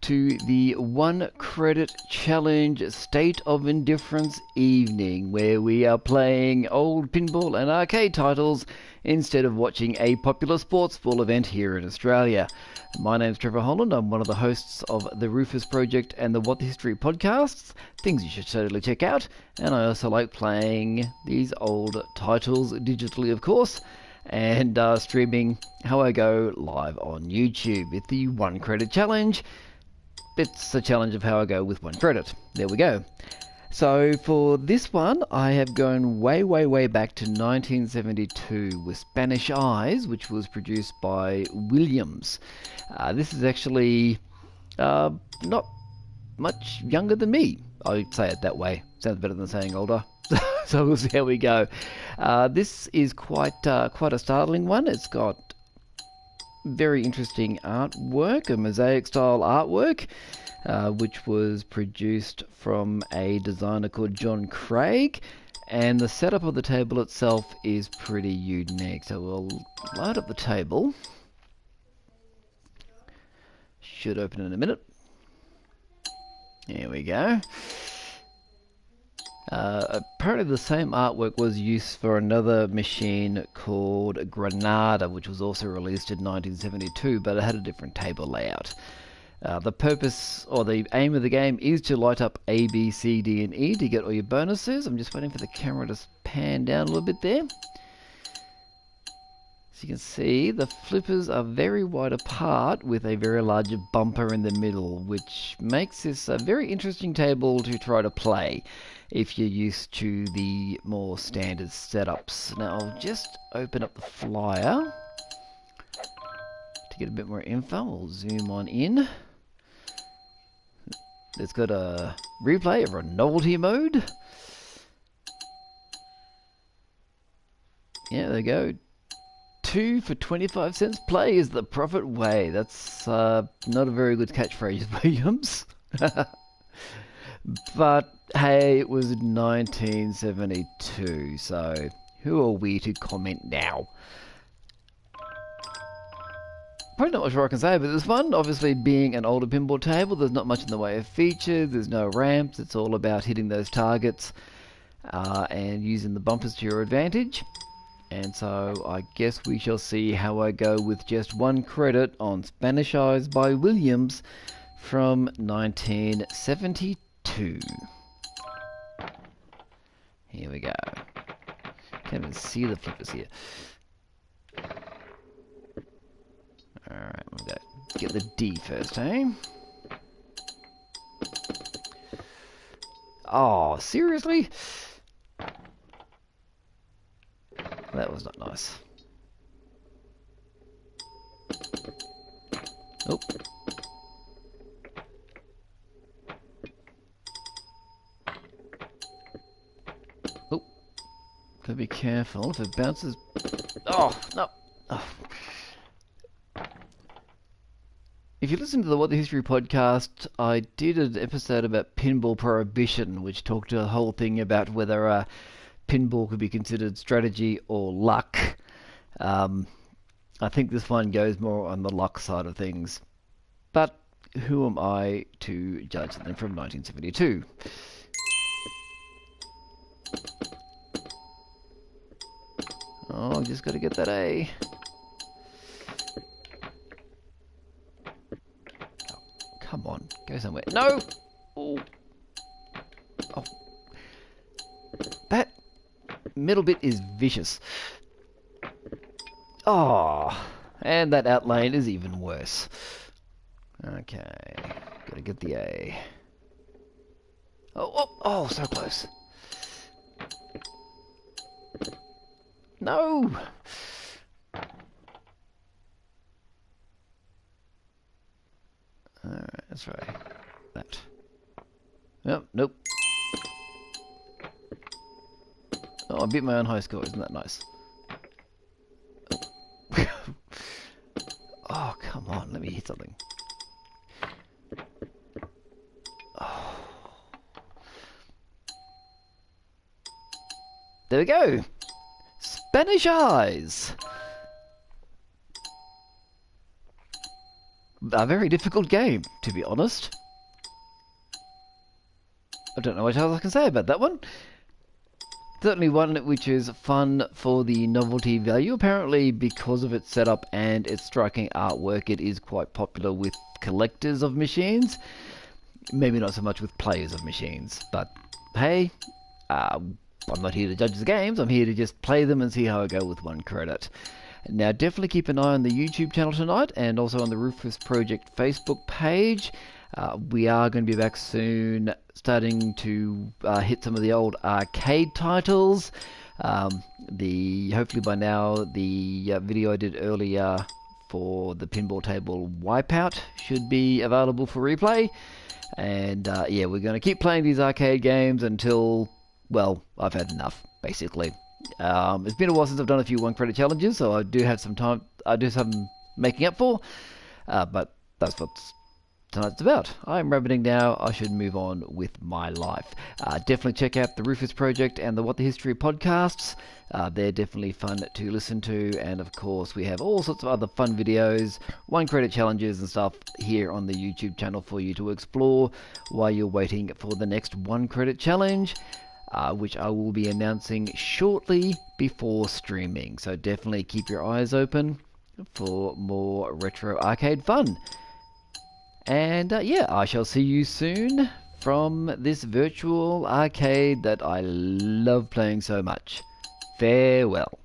to the 1 credit challenge State of Indifference evening, where we are playing old pinball and arcade titles instead of watching a popular sports ball event here in Australia. My name's Trevor Holland. I'm one of the hosts of the Rufus Project and the What the History podcasts, things you should totally check out, and I also like playing these old titles digitally, of course, and streaming How I Go live on YouTube with the 1 credit challenge. It's a challenge of how I go with 1 credit. There we go. So for this one, I have gone way back to 1972 with Spanish Eyes, which was produced by Williams. This is actually not much younger than me. I say it that way. Sounds better than saying older. So we'll see how we go. This is quite a startling one. It's got very interesting artwork, a mosaic style artwork, which was produced from a designer called John Craig, and the setup of the table itself is pretty unique. So we'll load up the table. Should open in a minute. Here we go. Apparently the same artwork was used for another machine called Granada, which was also released in 1972, but it had a different table layout. The purpose, or the aim of the game, is to light up A, B, C, D, and E to get all your bonuses. I'm just waiting for the camera to pan down a little bit there. So you can see the flippers are very wide apart with a very large bumper in the middle, which makes this a very interesting table to try to play if you're used to the more standard setups. Now I'll just open up the flyer to get a bit more info. We'll zoom on in. It's got a replay or a novelty mode. Yeah, there you go. 2 for 25 cents play is the profit way. That's not a very good catchphrase, Williams. But hey, it was 1972, so who are we to comment now? Probably not much more I can say, but it was fun. Obviously, being an older pinball table, there's not much in the way of features. There's no ramps. It's all about hitting those targets and using the bumpers to your advantage. And so I guess we shall see how I go with just 1 credit on Spanish Eyes by Williams from 1972. Here we go. Can't even see the flippers here. Alright, we'll go get the D first, eh? Oh, seriously? That was not nice. Oh. Oh. Gotta be careful if it bounces. Oh, no. Oh. If you listen to the What the History podcast, I did an episode about pinball prohibition, which talked to the whole thing about whether pinball could be considered strategy or luck. I think this one goes more on the luck side of things. But who am I to judge them from 1972? Oh, just got to get that A. Oh, come on, go somewhere. No! Oh. Oh. That middle bit is vicious. Oh, and that out lane is even worse. Okay, gotta get the A. Oh, so close. No! Alright, let's try that. Oh, nope. Oh, I beat my own high score, isn't that nice? Oh, come on, let me hit something. Oh. There we go! Spanish Eyes! a very difficult game, to be honest. I don't know what else I can say about that one. Certainly one which is fun for the novelty value. Apparently, because of its setup and its striking artwork, it is quite popular with collectors of machines. Maybe not so much with players of machines, but hey, I'm not here to judge the games. I'm here to just play them and see how I go with 1 credit. Now, definitely keep an eye on the YouTube channel tonight and also on the Rufus Project Facebook page. We are going to be back soon, starting to hit some of the old arcade titles. Hopefully by now, the video I did earlier for the pinball table Wipeout should be available for replay. And yeah, we're going to keep playing these arcade games until, well, I've had enough, basically. It's been a while since I've done a few 1 credit challenges, so I do have some time. I do have some making up for, but that's what tonight's about. I'm rabbiting now. I should move on with my life. Definitely check out the Rufus Project and the What the History podcasts. They're definitely fun to listen to, and of course we have all sorts of other fun videos, 1 credit challenges and stuff here on the YouTube channel for you to explore while you're waiting for the next 1 credit challenge, which I will be announcing shortly before streaming. So definitely keep your eyes open for more retro arcade fun. And yeah, I shall see you soon from this virtual arcade that I love playing so much. Farewell.